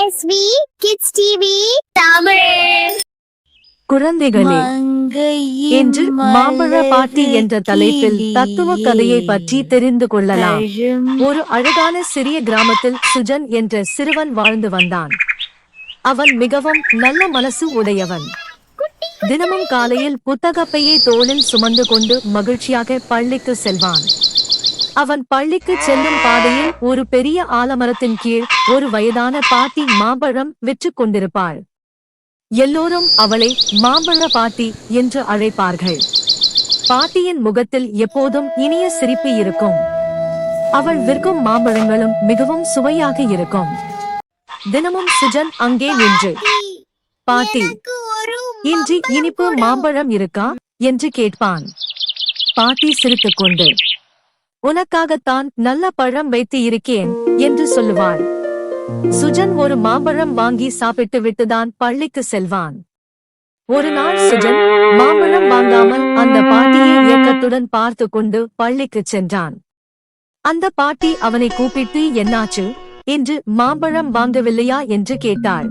SV kids TV Tamil. குழந்தைகளே, இன்று மாம்பழ பாட்டி என்ற தலைப்பில் தத்துவ கதையை பற்றி தெரிந்து கொள்ளலாம். ஒரு அழகான சிறிய கிராமத்தில் சுஜன் என்ற சிறுவன் வாழ்ந்து வந்தான். அவன் மிகவும் நல்ல மனசு உடையவன். தினமும் காலையில் புத்தகப்பையை தோளில் சுமந்து கொண்டு மகிழ்ச்சியாக பள்ளிக்கு செல்வான். அவன் பள்ளிக்கு செல்லும் பாதையில் ஒரு பெரிய ஆலமரத்தின் கீழ் ஒரு வயதான பாட்டி மாம்பழம் விற்று கொண்டிருப்பாள். எல்லோரும் அவளை மாம்பழ பாட்டி என்று அழைப்பார்கள். பாட்டியின் முகத்தில் எப்போதும் இனிய சிரிப்பு இருக்கும். அவள் விற்கும் மாம்பழங்களும் மிகவும் சுவையாக இருக்கும். தினமும் சுஜன் அங்கே நின்று, பாட்டி, இன்று இனிப்பு மாம்பழம் இருக்கா என்று கேட்பான். பாட்டி சிரித்துக்கொண்டு, உனக்காகத்தான் நல்ல பழம் வைத்து இருக்கேன் என்று சொல்லுவாள். சுஜன் ஒரு மாம்பழம் வாங்கி சாப்பிட்டு விட்டுதான் பள்ளிக்கு செல்வான். ஒரு நாள் சுஜன் மாம்பழம் வாங்காமல் அந்த பாட்டியை ஏக்கத்துடன் பார்த்து கொண்டு பள்ளிக்கு சென்றான். அந்த பாட்டி அவனை கூப்பிட்டு, என்னாச்சு, இன்று மாம்பழம் வாங்கவில்லையா என்று கேட்டாள்.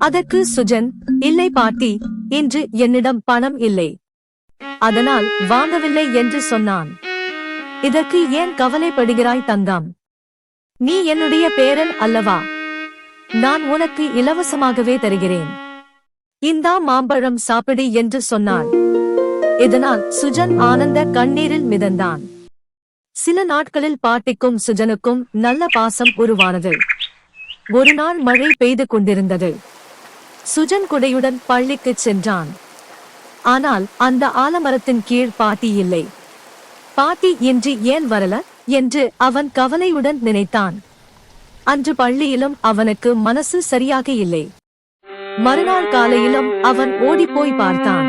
அதற்கு சுஜன், இல்லை பாட்டி, இன்று என்னிடம் பணம் இல்லை, அதனால் வாங்கவில்லை என்று சொன்னான். இதற்கு ஏன் கவலைப்படுகிறாய் தங்கம்? நீ என்னுடைய பேரன் அல்லவா? நான் உனக்கு இலவசமாகவே தருகிறேன். இந்தா மாம்பழம் சாப்பிடு என்று சொன்னாள். இதனால் சுஜன் ஆனந்த கண்ணீரில் மிதந்தான். சில நாட்களில் பாட்டிக்கும் சுஜனுக்கும் நல்ல பாசம் உருவானது. ஒரு நாள் மழை பெய்து கொண்டிருந்தது. சுஜன் குடையுடன் பள்ளிக்கு சென்றான். ஆனால் அந்த ஆலமரத்தின் கீழ் பாட்டி இல்லை. பாட்டி இன்று ஏன் வரல என்று அவன் கவலையுடன் நினைத்தான். அன்று பள்ளியிலும் அவனுக்கு மனசு சரியாக இல்லை. மறுநாள் காலையிலும் அவன் ஓடிப்போய் பார்த்தான்.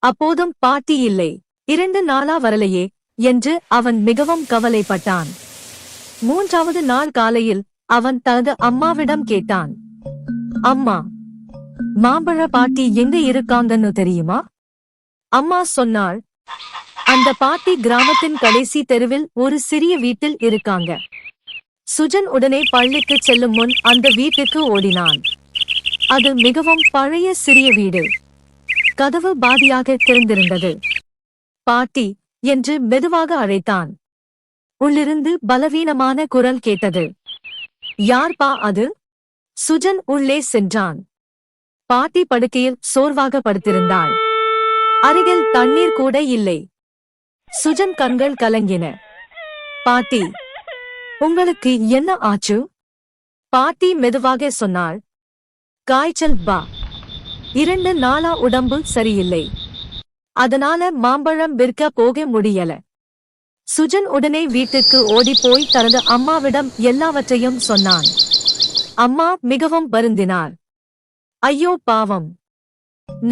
அப்போதும் பாட்டி இல்லை. 2 நாளா வரலையே என்று அவன் மிகவும் கவலைப்பட்டான். 3வது நாள் காலையில் அவன் தனது அம்மாவிடம் கேட்டான், அம்மா, மாம்பழ பாட்டி எங்க இருக்காங்கன்னு தெரியுமா? அம்மா சொன்னாள், அந்த பாட்டி கிராமத்தின் கடைசி தெருவில் ஒரு சிறிய வீட்டில் இருக்காங்க. சுஜன் உடனே பள்ளிக்கு செல்லும் முன் அந்த வீட்டுக்கு ஓடினான். அது மிகவும் பழைய சிறிய வீடு. கதவு பாதியாக திறந்திருந்தது. பாட்டி என்று மெதுவாக அழைத்தான். உள்ளிருந்து பலவீனமான குரல் கேட்டது. யார்பா அது? சுஜன் உள்ளே சென்றான். பாட்டி படுக்கையில் சோர்வாக படுத்திருந்தாள். அருகில் தண்ணீர் கூட இல்லை. சுஜன் கண்கள் கலங்கின. பாட்டி, உங்களுக்கு என்ன ஆச்சு? பாட்டி மெதுவாக சொன்னாள், காய்ச்சல் பா. 2 நாளா உடம்பு சரியில்லை, அதனால மாம்பழம் விற்க போக முடியல. சுஜன் உடனே வீட்டுக்கு ஓடிப்போய் தனது அம்மாவிடம் எல்லாவற்றையும் சொன்னான். அம்மா மிகவும் வருந்தினார். ஐயோ பாவம்,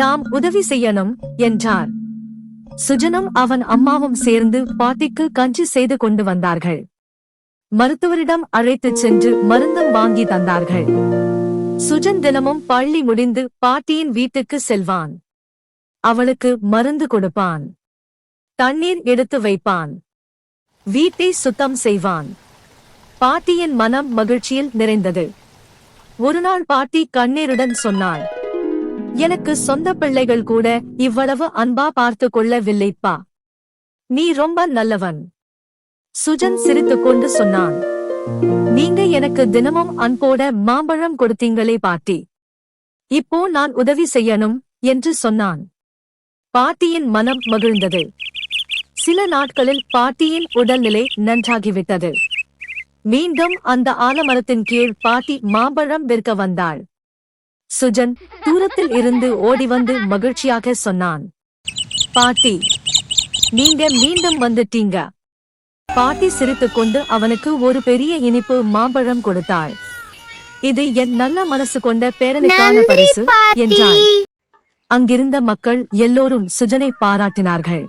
நாம் உதவி செய்யணும் என்றார். சுஜனும் அவன் அம்மாவும் சேர்ந்து பாட்டிக்கு கஞ்சி செய்து கொண்டு வந்தார்கள். மருத்துவரிடம் அழைத்துச் சென்று மருந்தும் வாங்கி தந்தார்கள். சுஜன் தினமும் பள்ளி முடிந்து பாட்டியின் வீட்டுக்கு செல்வான். அவளுக்கு மருந்து கொடுப்பான். தண்ணீர் எடுத்து வைப்பான். வீட்டை சுத்தம் செய்வான். பாட்டியின் மனம் மகிழ்ச்சியில் நிறைந்தது. ஒருநாள் பாட்டி கண்ணீருடன் சொன்னாள், எனக்கு சொந்த பிள்ளைகள் கூட இவ்வளவு அன்பா பார்த்து கொள்ளவில்லைப்பா. நீ ரொம்ப நல்லவன். சுஜன் சிரித்துக்கொண்டு சொன்னான், நீங்க எனக்கு தினமும் அன்போட மாம்பழம் கொடுத்தீங்களே பாட்டி, இப்போ நான் உதவி செய்யணும் என்று சொன்னான். பாட்டியின் மனம் மகிழ்ந்தது. சில நாட்களில் பாட்டியின் உடல்நிலை நன்றாகிவிட்டது. மீண்டும் அந்த ஆலமரத்தின் கீழ் பாட்டி மாம்பழம் விற்க வந்தாள். சுஜன் தூரத்தில் இருந்து ஓடி வந்து மகிழ்ச்சியாக சொன்னான், பாட்டி, நீங்க மீண்டும் வந்துட்டீங்க. பாட்டி சிரித்துக்கொண்டு அவனுக்கு ஒரு பெரிய இனிப்பு மாம்பழம் கொடுத்தாள். இது என் நல்ல மனசு கொண்ட பேரனுக்கான பரிசு என்றாள். அங்கிருந்த மக்கள் எல்லோரும் சுஜனை பாராட்டினார்கள்.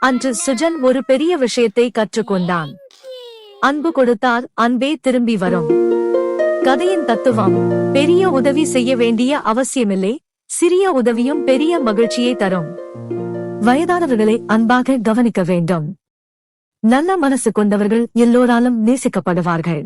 அன்று சுஜன் ஒரு பெரிய விஷயத்தை கற்றுக்கொண்டான். அன்பு கொடுத்தால் அன்பே திரும்பி வரும். கதையின் தத்துவம், பெரிய உதவி செய்ய வேண்டிய அவசியமில்லை, சிறிய உதவியும் பெரிய மகிழ்ச்சியை தரும். வயதானவர்களை அன்பாக கவனிக்க வேண்டும். நல்ல மனசு கொண்டவர்கள் எல்லோராலும் நேசிக்கப்படுவார்கள்.